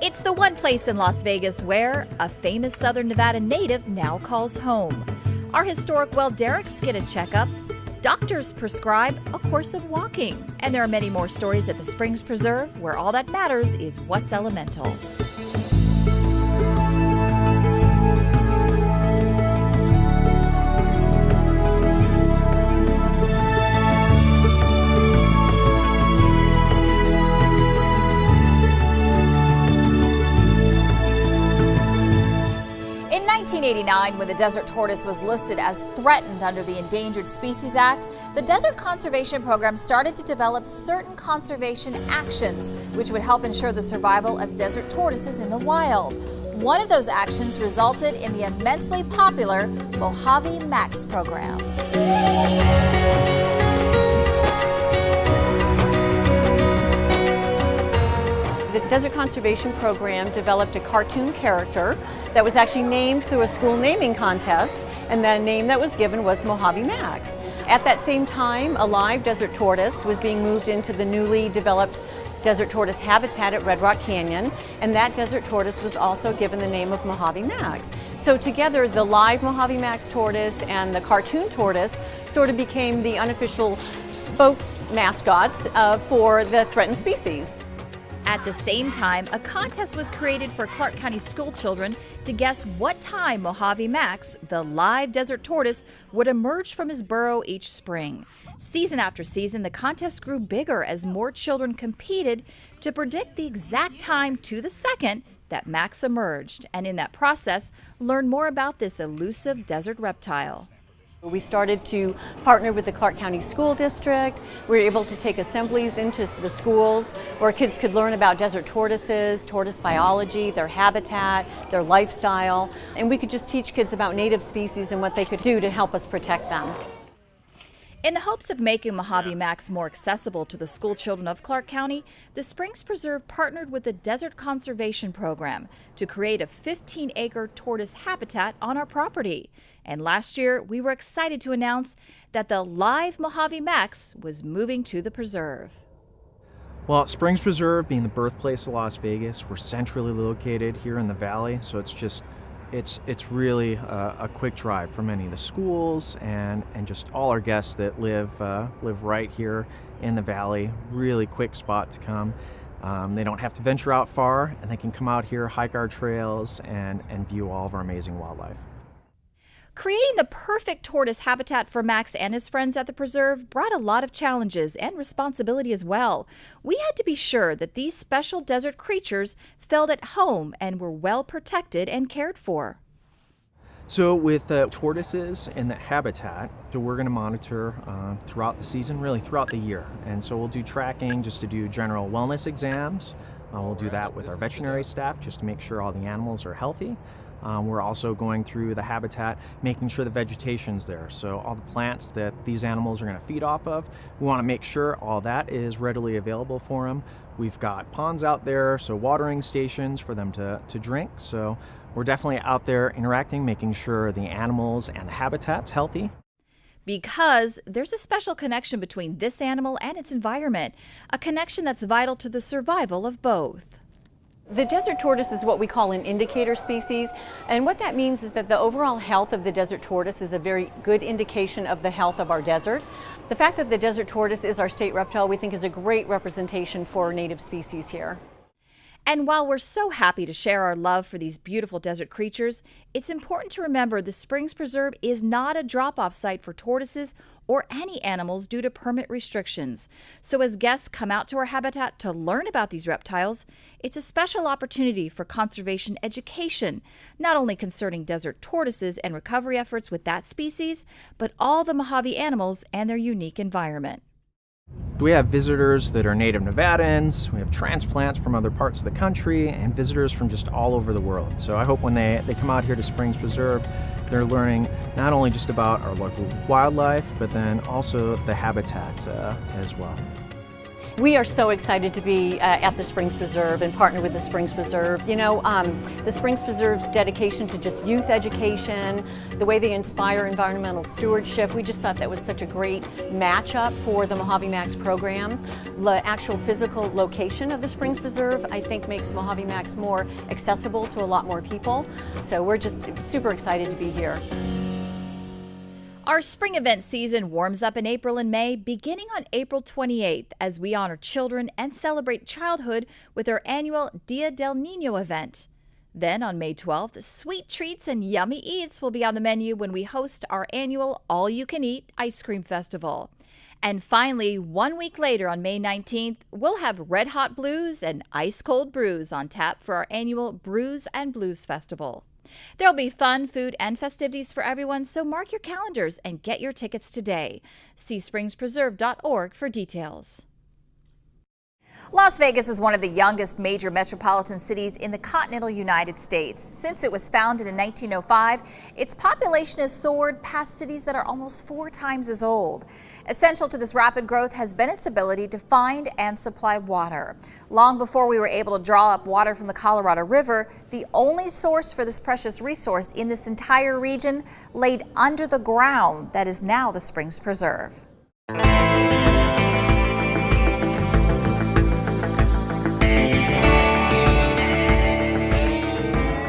It's the one place in Las Vegas where a famous Southern Nevada native now calls home. Our historic well derricks get a checkup. Doctors prescribe a course of walking. And there are many more stories at the Springs Preserve, where all that matters is what's elemental. In 1989, when the desert tortoise was listed as threatened under the Endangered Species Act, the Desert Conservation Program started to develop certain conservation actions which would help ensure the survival of desert tortoises in the wild. One of those actions resulted in the immensely popular Mojave Max program. The Desert Conservation Program developed a cartoon character that was actually named through a school naming contest, and the name that was given was Mojave Max. At that same time, a live desert tortoise was being moved into the newly developed desert tortoise habitat at Red Rock Canyon, and that desert tortoise was also given the name of Mojave Max. So together, the live Mojave Max tortoise and the cartoon tortoise sort of became the unofficial spokes mascots for the threatened species. At the same time, a contest was created for Clark County school children to guess what time Mojave Max, the live desert tortoise, would emerge from his burrow each spring. Season after season, the contest grew bigger as more children competed to predict the exact time to the second that Max emerged, and in that process, learn more about this elusive desert reptile. We started to partner with the Clark County School District. We were able to take assemblies into the schools where kids could learn about desert tortoises, tortoise biology, their habitat, their lifestyle, and we could just teach kids about native species and what they could do to help us protect them. In the hopes of making Mojave Max more accessible to the school children of Clark County, the Springs Preserve partnered with the Desert Conservation Program to create a 15-acre tortoise habitat on our property. And last year, we were excited to announce that the live Mojave Max was moving to the preserve. Well, Springs Preserve, being the birthplace of Las Vegas, we're centrally located here in the valley, so it's really a quick drive for many of the schools and just all our guests that live right here in the valley. Really quick spot to come. They don't have to venture out far, and they can come out here, hike our trails, and view all of our amazing wildlife. Creating the perfect tortoise habitat for Max and his friends at the preserve brought a lot of challenges and responsibility as well. We had to be sure that these special desert creatures felt at home and were well protected and cared for. So with the tortoises in the habitat, so we're going to monitor throughout the season, really throughout the year. And so we'll do tracking just to do general wellness exams. We'll do that with our veterinary staff just to make sure all the animals are healthy. We're also going through the habitat, making sure the vegetation's there. So all the plants that these animals are going to feed off of, we want to make sure all that is readily available for them. We've got ponds out there, so watering stations for them to drink. So we're definitely out there interacting, making sure the animals and the habitat's healthy. Because there's a special connection between this animal and its environment, a connection that's vital to the survival of both. The desert tortoise is what we call an indicator species, and what that means is that the overall health of the desert tortoise is a very good indication of the health of our desert. The fact that the desert tortoise is our state reptile, we think, is a great representation for native species here. And while we're so happy to share our love for these beautiful desert creatures, it's important to remember the Springs Preserve is not a drop-off site for tortoises or any animals due to permit restrictions. So as guests come out to our habitat to learn about these reptiles, it's a special opportunity for conservation education, not only concerning desert tortoises and recovery efforts with that species, but all the Mojave animals and their unique environment. We have visitors that are native Nevadans, we have transplants from other parts of the country, and visitors from just all over the world. So I hope when they come out here to Springs Preserve, they're learning not only just about our local wildlife, but then also the habitat as well. We are so excited to be at the Springs Preserve and partner with the Springs Preserve. You know, the Springs Preserve's dedication to just youth education, the way they inspire environmental stewardship, we just thought that was such a great matchup for the Mojave Max program. The actual physical location of the Springs Preserve, I think, makes Mojave Max more accessible to a lot more people. So we're just super excited to be here. Our spring event season warms up in April and May, beginning on April 28th, as we honor children and celebrate childhood with our annual Dia del Niño event. Then on May 12th, sweet treats and yummy eats will be on the menu when we host our annual all-you-can-eat ice cream festival. And finally, 1 week later on May 19th, we'll have Red Hot Blues and Ice Cold Brews on tap for our annual Brews and Blues Festival. There'll be fun, food, and festivities for everyone, so mark your calendars and get your tickets today. See springspreserve.org for details. Las Vegas is one of the youngest major metropolitan cities in the continental United States. Since it was founded in 1905, its population has soared past cities that are almost 4 times as old. Essential to this rapid growth has been its ability to find and supply water. Long before we were able to draw up water from the Colorado River, the only source for this precious resource in this entire region laid under the ground that is now the Springs Preserve.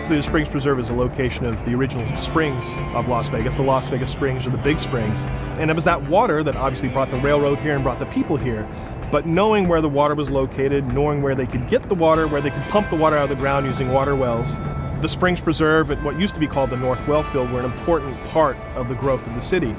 The Springs Preserve is a location of the original springs of Las Vegas. The Las Vegas Springs are the big springs. And it was that water that obviously brought the railroad here and brought the people here. But knowing where the water was located, knowing where they could get the water, where they could pump the water out of the ground using water wells, the Springs Preserve at what used to be called the North Wellfield were an important part of the growth of the city.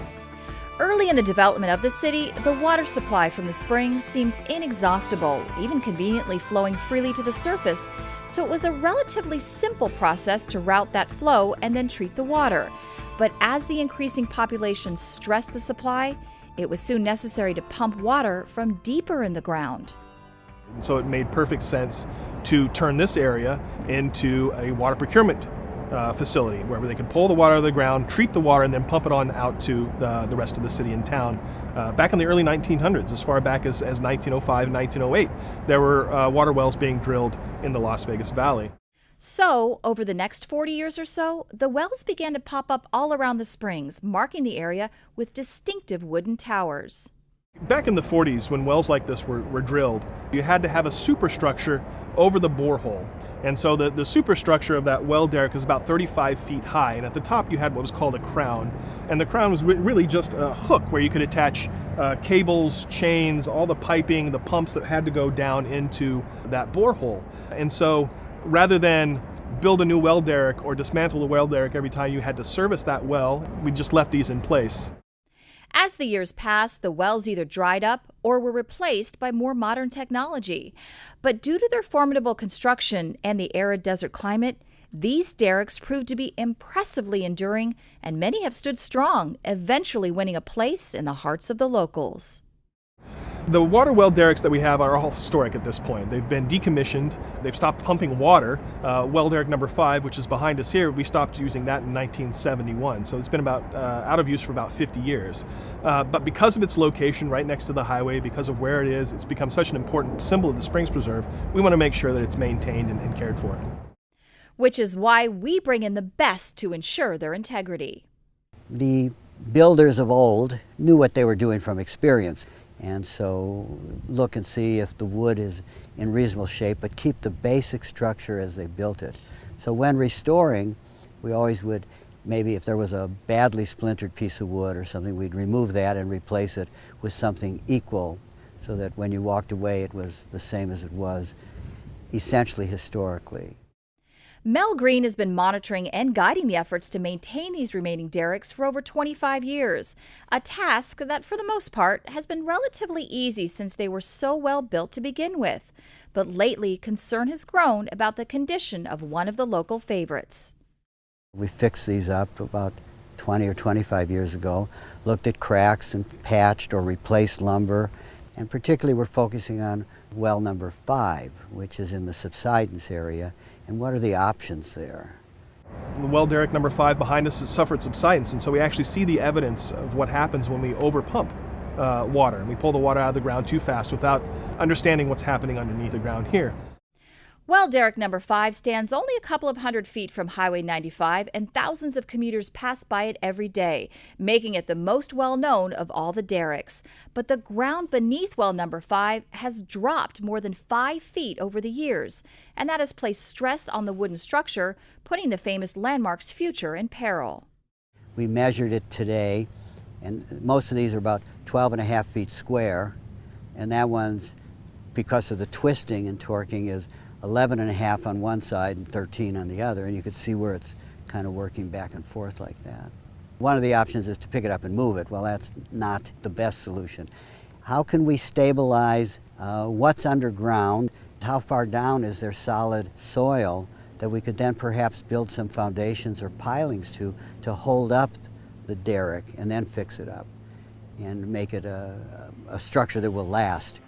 Early in the development of the city, the water supply from the springs seemed inexhaustible, even conveniently flowing freely to the surface, so it was a relatively simple process to route that flow and then treat the water. But as the increasing population stressed the supply, it was soon necessary to pump water from deeper in the ground. So it made perfect sense to turn this area into a water procurement facility where they could pull the water out of the ground, treat the water, and then pump it on out to the rest of the city and town. Back in the early 1900s, as far back as 1905 and 1908, there were water wells being drilled in the Las Vegas Valley. So, over the next 40 years or so, the wells began to pop up all around the springs, marking the area with distinctive wooden towers. Back in the 40s, when wells like this were drilled, you had to have a superstructure over the borehole. And so the superstructure of that well derrick is about 35 feet high, and at the top you had what was called a crown. And the crown was really just a hook where you could attach cables, chains, all the piping, the pumps that had to go down into that borehole. And so rather than build a new well derrick or dismantle the well derrick every time you had to service that well, we just left these in place. As the years passed, the wells either dried up or were replaced by more modern technology. But due to their formidable construction and the arid desert climate, these derricks proved to be impressively enduring, and many have stood strong, eventually winning a place in the hearts of the locals. The water well derricks that we have are all historic at this point. They've been decommissioned. They've stopped pumping water. Well derrick number 5, which is behind us here, we stopped using that in 1971. So it's been out of use for about 50 years. But because of its location right next to the highway, because of where it is, it's become such an important symbol of the Springs Preserve. We want to make sure that it's maintained and cared for. Which is why we bring in the best to ensure their integrity. The builders of old knew what they were doing from experience. And so look and see if the wood is in reasonable shape, but keep the basic structure as they built it. So when restoring, we always would, maybe if there was a badly splintered piece of wood or something, we'd remove that and replace it with something equal so that when you walked away it was the same as it was essentially historically. Mel Green has been monitoring and guiding the efforts to maintain these remaining derricks for over 25 years, a task that for the most part has been relatively easy since they were so well built to begin with. But lately, concern has grown about the condition of one of the local favorites. We fixed these up about 20 or 25 years ago, looked at cracks and patched or replaced lumber, and particularly we're focusing on well number 5, which is in the subsidence area. And what are the options there? The well derrick number 5 behind us has suffered subsidence, and so we actually see the evidence of what happens when we overpump. water. And we pull the water out of the ground too fast without understanding what's happening underneath the ground here. Well derrick number 5 stands only a couple of 100 feet from Highway 95, and thousands of commuters pass by it every day, making it the most well-known of all the derricks. But the ground beneath well number 5 has dropped more than 5 feet over the years, and that has placed stress on the wooden structure, putting the famous landmark's future in peril. We measured it today, and most of these are about 12.5 feet square, and that one's, because of the twisting and torquing, is 11.5 on one side and 13 on the other, and you can see where it's kind of working back and forth like that. One of the options is to pick it up and move it. Well, that's not the best solution. How can we stabilize what's underground? How far down is there solid soil that we could then perhaps build some foundations or pilings to hold up the derrick and then fix it up and make it a structure that will last.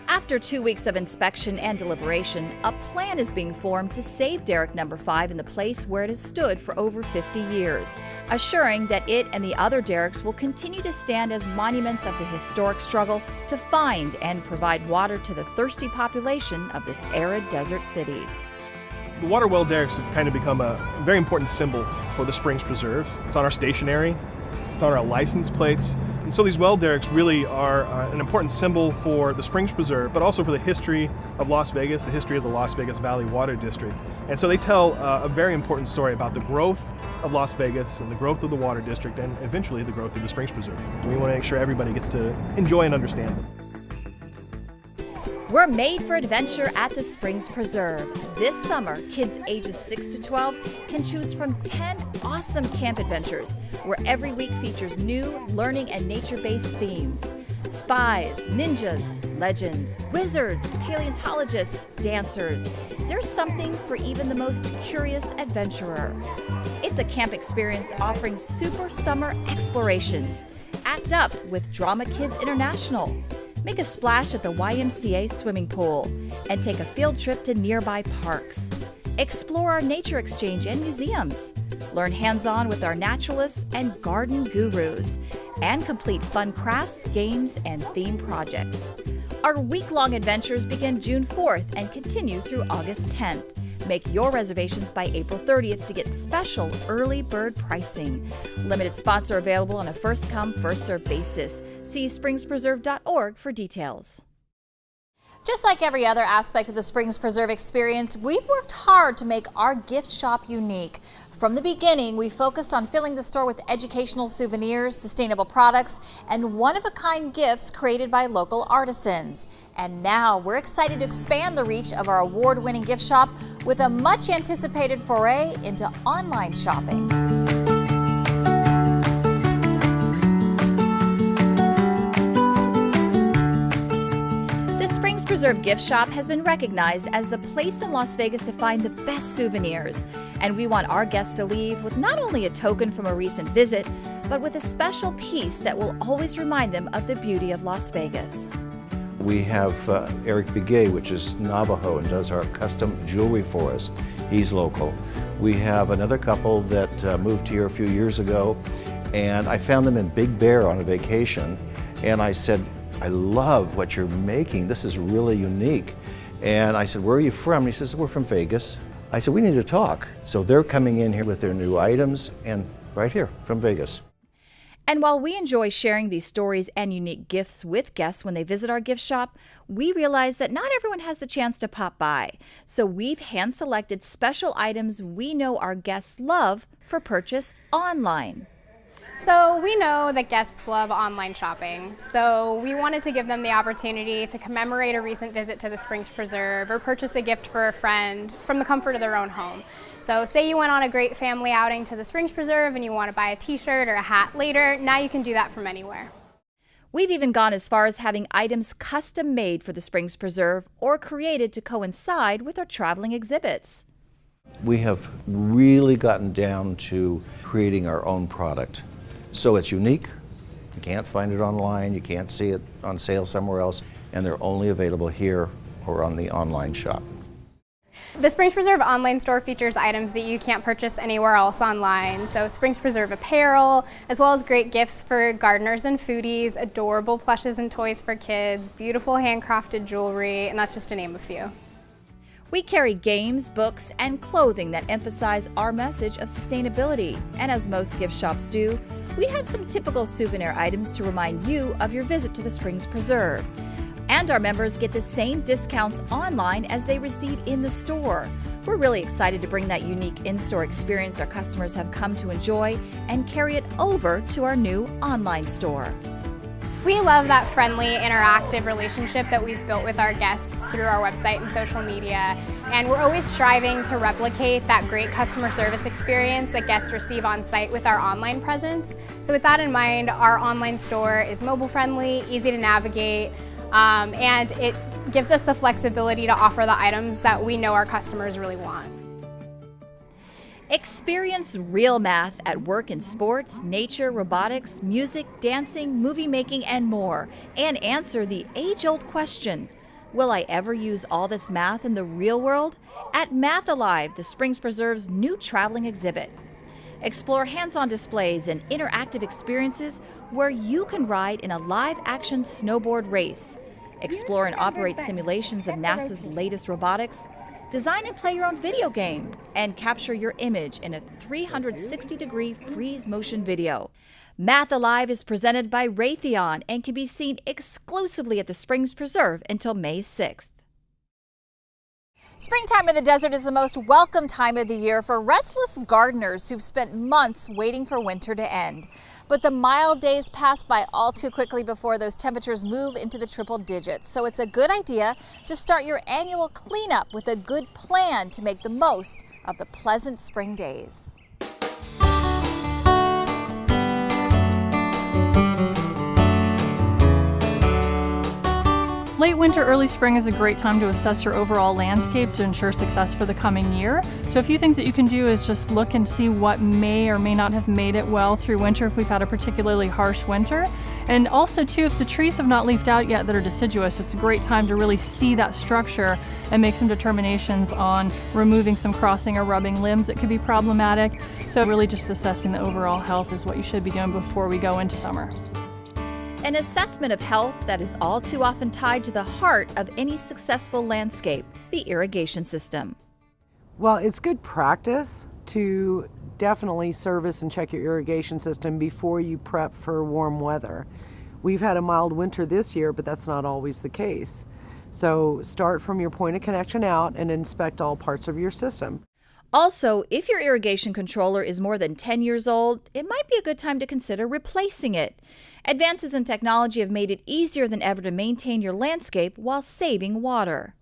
After 2 weeks of inspection and deliberation, a plan is being formed to save derrick number 5 in the place where it has stood for over 50 years, assuring that it and the other derricks will continue to stand as monuments of the historic struggle to find and provide water to the thirsty population of this arid desert city. The water well derricks have kind of become a very important symbol for the Springs Preserve. It's on our stationery, it's on our license plates. And so these well derricks really are an important symbol for the Springs Preserve, but also for the history of Las Vegas, the history of the Las Vegas Valley Water District. And so they tell a very important story about the growth of Las Vegas and the growth of the Water District and eventually the growth of the Springs Preserve. And we want to make sure everybody gets to enjoy and understand them. We're made for adventure at the Springs Preserve. This summer, kids ages 6 to 12 can choose from 10 awesome camp adventures, where every week features new learning and nature-based themes. Spies, ninjas, legends, wizards, paleontologists, dancers. There's something for even the most curious adventurer. It's a camp experience offering super summer explorations. Act up with Drama Kids International. Make a splash at the YMCA swimming pool and take a field trip to nearby parks. Explore our nature exchange and museums. Learn hands-on with our naturalists and garden gurus. And complete fun crafts, games, and theme projects. Our week-long adventures begin June 4th and continue through August 10th. Make your reservations by April 30th to get special early bird pricing. Limited spots are available on a first-come, first-served basis. See springspreserve.org for details. Just like every other aspect of the Springs Preserve experience, we've worked hard to make our gift shop unique. From the beginning, we focused on filling the store with educational souvenirs, sustainable products, and one-of-a-kind gifts created by local artisans. And now we're excited to expand the reach of our award-winning gift shop with a much-anticipated foray into online shopping. Springs Preserve Gift Shop has been recognized as the place in Las Vegas to find the best souvenirs. And we want our guests to leave with not only a token from a recent visit, but with a special piece that will always remind them of the beauty of Las Vegas. We have Eric Begay, which is Navajo and does our custom jewelry for us. He's local. We have another couple that moved here a few years ago, and I found them in Big Bear on a vacation, and I said, I love what you're making. This is really unique. And I said, where are you from? And he says, we're from Vegas. I said, we need to talk. So they're coming in here with their new items and right here from Vegas. And while we enjoy sharing these stories and unique gifts with guests when they visit our gift shop, we realize that not everyone has the chance to pop by. So we've hand-selected special items we know our guests love for purchase online. So we know that guests love online shopping, so we wanted to give them the opportunity to commemorate a recent visit to the Springs Preserve or purchase a gift for a friend from the comfort of their own home. So say you went on a great family outing to the Springs Preserve and you want to buy a t-shirt or a hat later, now you can do that from anywhere. We've even gone as far as having items custom made for the Springs Preserve or created to coincide with our traveling exhibits. We have really gotten down to creating our own product. So it's unique, you can't find it online, you can't see it on sale somewhere else, and they're only available here or on the online shop. The Springs Preserve online store features items that you can't purchase anywhere else online. So Springs Preserve apparel, as well as great gifts for gardeners and foodies, adorable plushes and toys for kids, beautiful handcrafted jewelry, and that's just to name a few. We carry games, books, and clothing that emphasize our message of sustainability. And as most gift shops do, we have some typical souvenir items to remind you of your visit to the Springs Preserve. And our members get the same discounts online as they receive in the store. We're really excited to bring that unique in-store experience our customers have come to enjoy and carry it over to our new online store. We love that friendly, interactive relationship that we've built with our guests through our website and social media. And we're always striving to replicate that great customer service experience that guests receive on site with our online presence. So with that in mind, our online store is mobile friendly, easy to navigate, and it gives us the flexibility to offer the items that we know our customers really want. Experience real math at work in sports, nature, robotics, music, dancing, movie making, and more. And answer the age-old question, will I ever use all this math in the real world? At Math Alive, the Springs Preserve's new traveling exhibit. Explore hands-on displays and interactive experiences where you can ride in a live-action snowboard race. Explore and operate simulations of NASA's latest robotics. Design and play your own video game, and capture your image in a 360-degree freeze motion video. Math Alive is presented by Raytheon and can be seen exclusively at the Springs Preserve until May 6th. Springtime in the desert is the most welcome time of the year for restless gardeners who've spent months waiting for winter to end. But the mild days pass by all too quickly before those temperatures move into the triple digits. So it's a good idea to start your annual cleanup with a good plan to make the most of the pleasant spring days. Late winter, early spring is a great time to assess your overall landscape to ensure success for the coming year. So a few things that you can do is just look and see what may or may not have made it well through winter if we've had a particularly harsh winter. And also too, if the trees have not leafed out yet that are deciduous, it's a great time to really see that structure and make some determinations on removing some crossing or rubbing limbs that could be problematic. So really just assessing the overall health is what you should be doing before we go into summer. An assessment of health that is all too often tied to the heart of any successful landscape, the irrigation system. Well, it's good practice to definitely service and check your irrigation system before you prep for warm weather. We've had a mild winter this year, but that's not always the case. So start from your point of connection out and inspect all parts of your system. Also, if your irrigation controller is more than 10 years old, it might be a good time to consider replacing it. Advances in technology have made it easier than ever to maintain your landscape while saving water.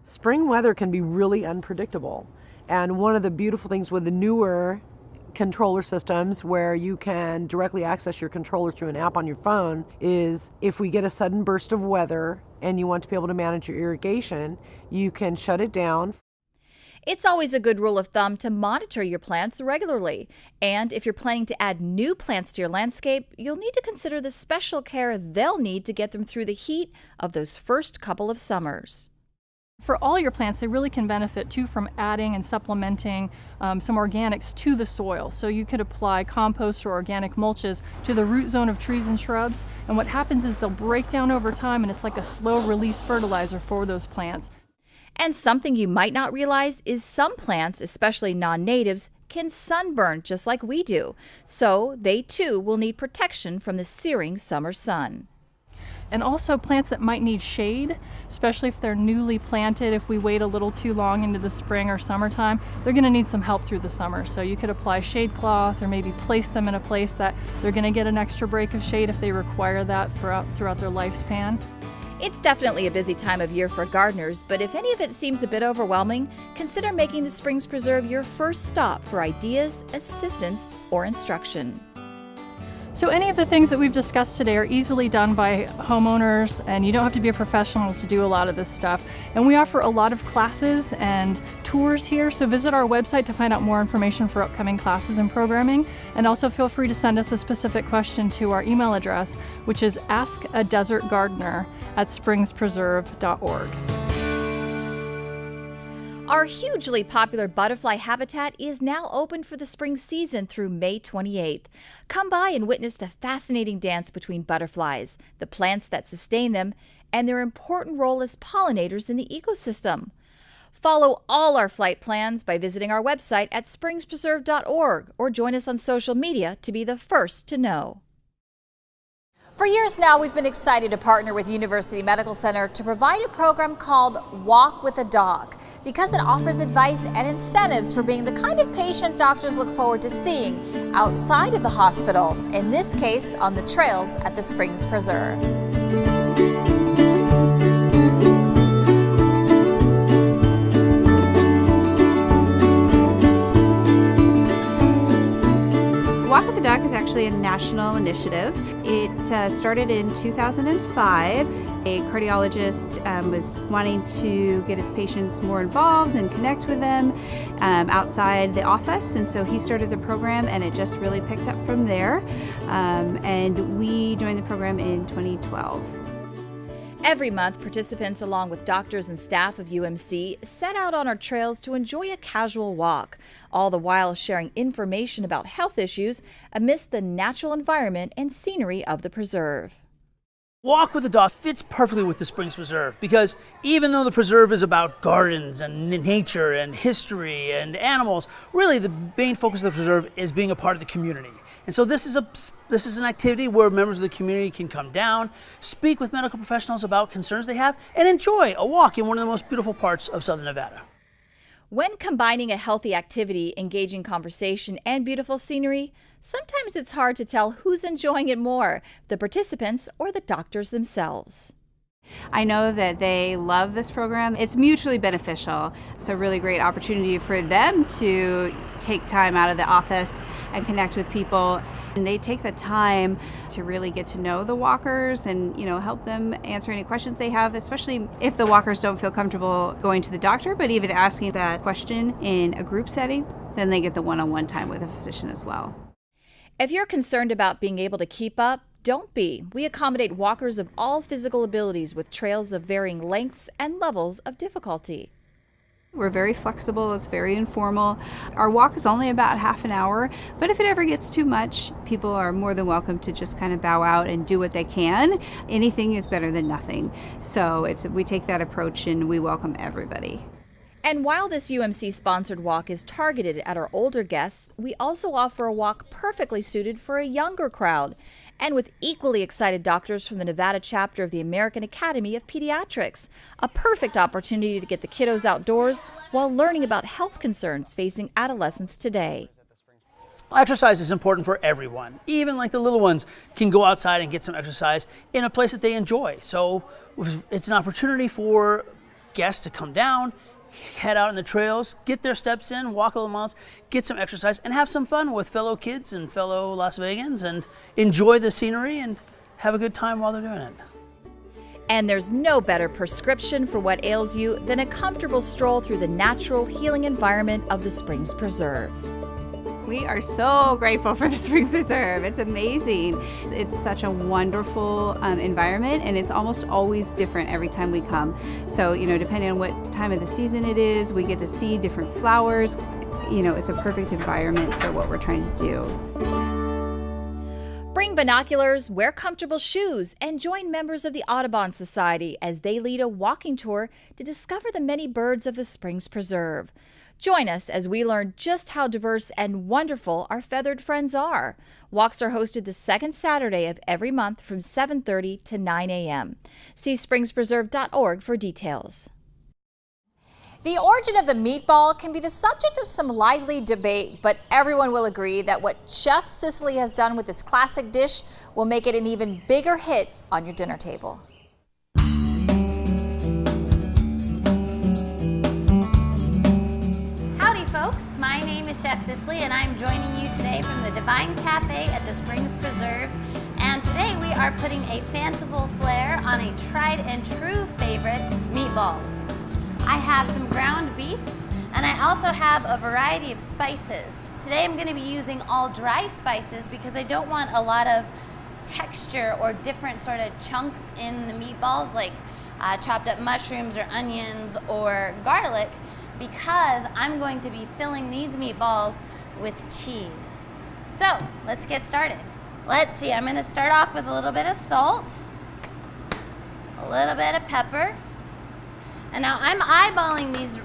Spring weather can be really unpredictable. And one of the beautiful things with the newer controller systems where you can directly access your controller through an app on your phone is if we get a sudden burst of weather and you want to be able to manage your irrigation, you can shut it down. It's always a good rule of thumb to monitor your plants regularly. And if you're planning to add new plants to your landscape, you'll need to consider the special care they'll need to get them through the heat of those first couple of summers. For all your plants, they really can benefit too from adding and supplementing some organics to the soil. So you could apply compost or organic mulches to the root zone of trees and shrubs. And what happens is they'll break down over time, and it's like a slow release fertilizer for those plants. And something you might not realize is some plants, especially non-natives, can sunburn just like we do. So they too will need protection from the searing summer sun. And also plants that might need shade, especially if they're newly planted. If we wait a little too long into the spring or summertime, they're going to need some help through the summer. So you could apply shade cloth or maybe place them in a place that they're going to get an extra break of shade if they require that throughout their lifespan. It's definitely a busy time of year for gardeners, but if any of it seems a bit overwhelming, consider making the Springs Preserve your first stop for ideas, assistance, or instruction. So any of the things that we've discussed today are easily done by homeowners, and you don't have to be a professional to do a lot of this stuff. And we offer a lot of classes and tours here, so visit our website to find out more information for upcoming classes and programming. And also feel free to send us a specific question to our email address, which is askadesertgardener@springspreserve.org. Our hugely popular butterfly habitat is now open for the spring season through May 28th. Come by and witness the fascinating dance between butterflies, the plants that sustain them, and their important role as pollinators in the ecosystem. Follow all our flight plans by visiting our website at springspreserve.org or join us on social media to be the first to know. For years now, we've been excited to partner with University Medical Center to provide a program called Walk with a Doc because it offers advice and incentives for being the kind of patient doctors look forward to seeing outside of the hospital, in this case on the trails at the Springs Preserve. Walk with the Doc is actually a national initiative. It started in 2005. A cardiologist was wanting to get his patients more involved and connect with them outside the office, and so he started the program, and it just really picked up from there. And we joined the program in 2012. Every month, participants, along with doctors and staff of UMC, set out on our trails to enjoy a casual walk, all the while sharing information about health issues amidst the natural environment and scenery of the preserve. Walk with the Doc fits perfectly with the Springs Preserve because even though the preserve is about gardens and nature and history and animals, really the main focus of the preserve is being a part of the community. And so this is an activity where members of the community can come down, speak with medical professionals about concerns they have, and enjoy a walk in one of the most beautiful parts of Southern Nevada. When combining a healthy activity, engaging conversation, and beautiful scenery, sometimes it's hard to tell who's enjoying it more, the participants or the doctors themselves. I know that they love this program. It's mutually beneficial. It's a really great opportunity for them to take time out of the office and connect with people. And they take the time to really get to know the walkers and, help them answer any questions they have, especially if the walkers don't feel comfortable going to the doctor, but even asking that question in a group setting, then they get the one-on-one time with a physician as well. If you're concerned about being able to keep up, don't be. We accommodate walkers of all physical abilities with trails of varying lengths and levels of difficulty. We're very flexible, it's very informal. Our walk is only about half an hour, but if it ever gets too much, people are more than welcome to just kind of bow out and do what they can. Anything is better than nothing. So we take that approach and we welcome everybody. And while this UMC-sponsored walk is targeted at our older guests, we also offer a walk perfectly suited for a younger crowd, and with equally excited doctors from the Nevada chapter of the American Academy of Pediatrics. A perfect opportunity to get the kiddos outdoors while learning about health concerns facing adolescents today. Exercise is important for everyone. Even like the little ones can go outside and get some exercise in a place that they enjoy. So it's an opportunity for guests to come down, head out on the trails, get their steps in, walk a little miles, get some exercise, and have some fun with fellow kids and fellow Las Vegans and enjoy the scenery and have a good time while they're doing it. And there's no better prescription for what ails you than a comfortable stroll through the natural, healing environment of the Springs Preserve. We are so grateful for the Springs Preserve. It's amazing. It's such a wonderful environment, and it's almost always different every time we come. So, depending on what time of the season it is, we get to see different flowers. It's a perfect environment for what we're trying to do. Bring binoculars, wear comfortable shoes, and join members of the Audubon Society as they lead a walking tour to discover the many birds of the Springs Preserve. Join us as we learn just how diverse and wonderful our feathered friends are. Walks are hosted the second Saturday of every month from 7:30 to 9 a.m. See springspreserve.org for details. The origin of the meatball can be the subject of some lively debate, but everyone will agree that what Chef Sicily has done with this classic dish will make it an even bigger hit on your dinner table. Folks, my name is Chef Sicily and I'm joining you today from the Divine Cafe at the Springs Preserve, and today we are putting a fanciful flair on a tried and true favorite, meatballs. I have some ground beef and I also have a variety of spices. Today I'm going to be using all dry spices because I don't want a lot of texture or different sort of chunks in the meatballs like chopped up mushrooms or onions or garlic. because I'm going to be filling these meatballs with cheese. So let's get started. Let's see, I'm going to start off with a little bit of salt, a little bit of pepper, and now I'm eyeballing these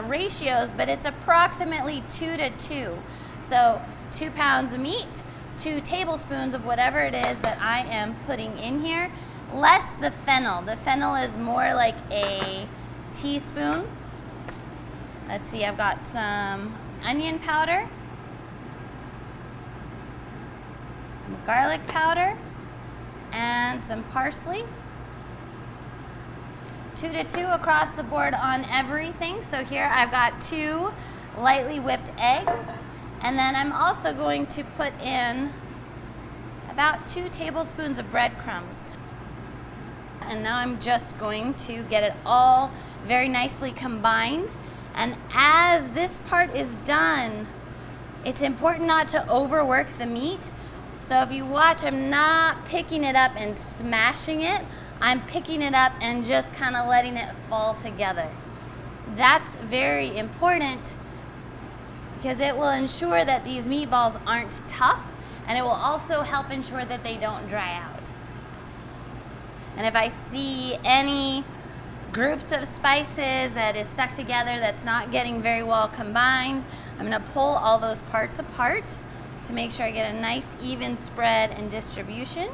ratios, but it's approximately 2 to 2. So 2 pounds of meat, 2 tablespoons of whatever it is that I am putting in here, less the fennel. The fennel is more like a teaspoon. Let's see, I've got some onion powder, some garlic powder, and some parsley. 2 to 2 across the board on everything. So here I've got 2 lightly whipped eggs, and then I'm also going to put in about 2 tablespoons of breadcrumbs. And now I'm just going to get it all very nicely combined. And as this part is done, it's important not to overwork the meat. So if you watch, I'm not picking it up and smashing it. I'm picking it up and just kind of letting it fall together. That's very important because it will ensure that these meatballs aren't tough, and it will also help ensure that they don't dry out. And if I see any groups of spices that is stuck together that's not getting very well combined, I'm going to pull all those parts apart to make sure I get a nice even spread and distribution.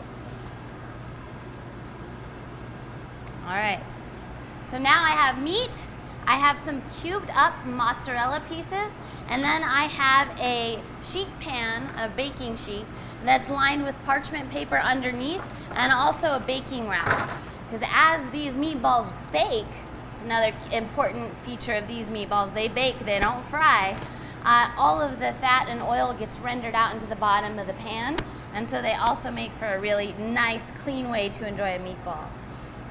All right, so now I have meat, I have some cubed up mozzarella pieces, and then I have a sheet pan, a baking sheet, that's lined with parchment paper underneath and also a baking wrap. Because as these meatballs bake, it's another important feature of these meatballs, they bake, they don't fry. All of the fat and oil gets rendered out into the bottom of the pan, and so they also make for a really nice, clean way to enjoy a meatball.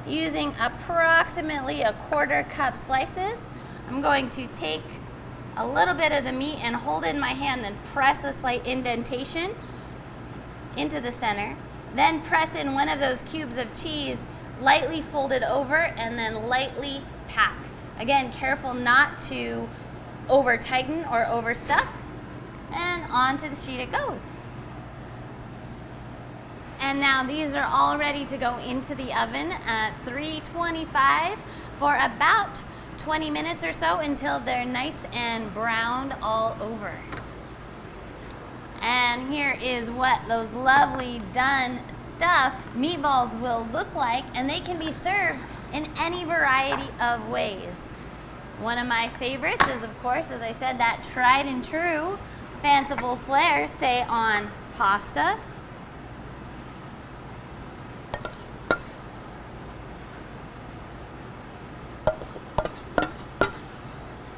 Using approximately 1/4 cup slices, I'm going to take a little bit of the meat and hold it in my hand and press a slight indentation into the center. Then press in one of those cubes of cheese, lightly fold it over, and then lightly pack. Again, careful not to over tighten or overstuff, and onto the sheet it goes. And now these are all ready to go into the oven at 325 for about 20 minutes or so until they're nice and browned all over. And here is what those lovely done stuffed meatballs will look like, and they can be served in any variety of ways. One of my favorites is, of course, as I said, that tried and true fanciful flair, say on pasta,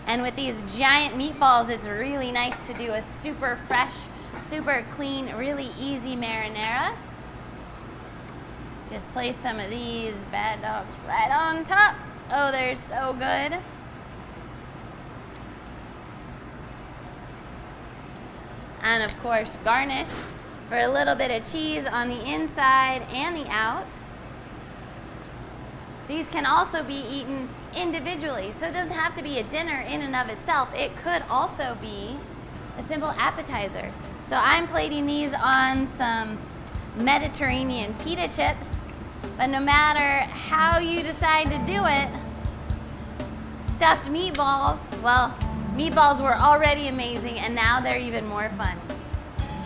and with these giant meatballs, it's really nice to do a super fresh, super clean, really easy marinara. Just place some of these bad dogs right on top. Oh, they're so good. And of course, garnish for a little bit of cheese on the inside and the out. These can also be eaten individually, so it doesn't have to be a dinner in and of itself. It could also be a simple appetizer. So I'm plating these on some Mediterranean pita chips, but no matter how you decide to do it, stuffed meatballs, well, meatballs were already amazing, and now they're even more fun.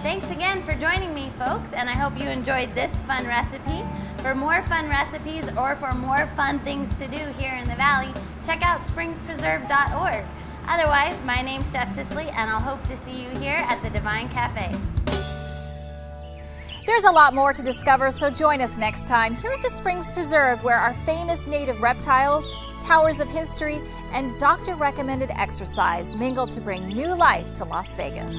Thanks again for joining me, folks, and I hope you enjoyed this fun recipe. For more fun recipes or for more fun things to do here in the Valley, check out springspreserve.org. Otherwise, my name's Chef Cicely, and I'll hope to see you here at the Divine Cafe. There's a lot more to discover, so join us next time here at the Springs Preserve, where our famous native reptiles, towers of history, and doctor-recommended exercise mingle to bring new life to Las Vegas.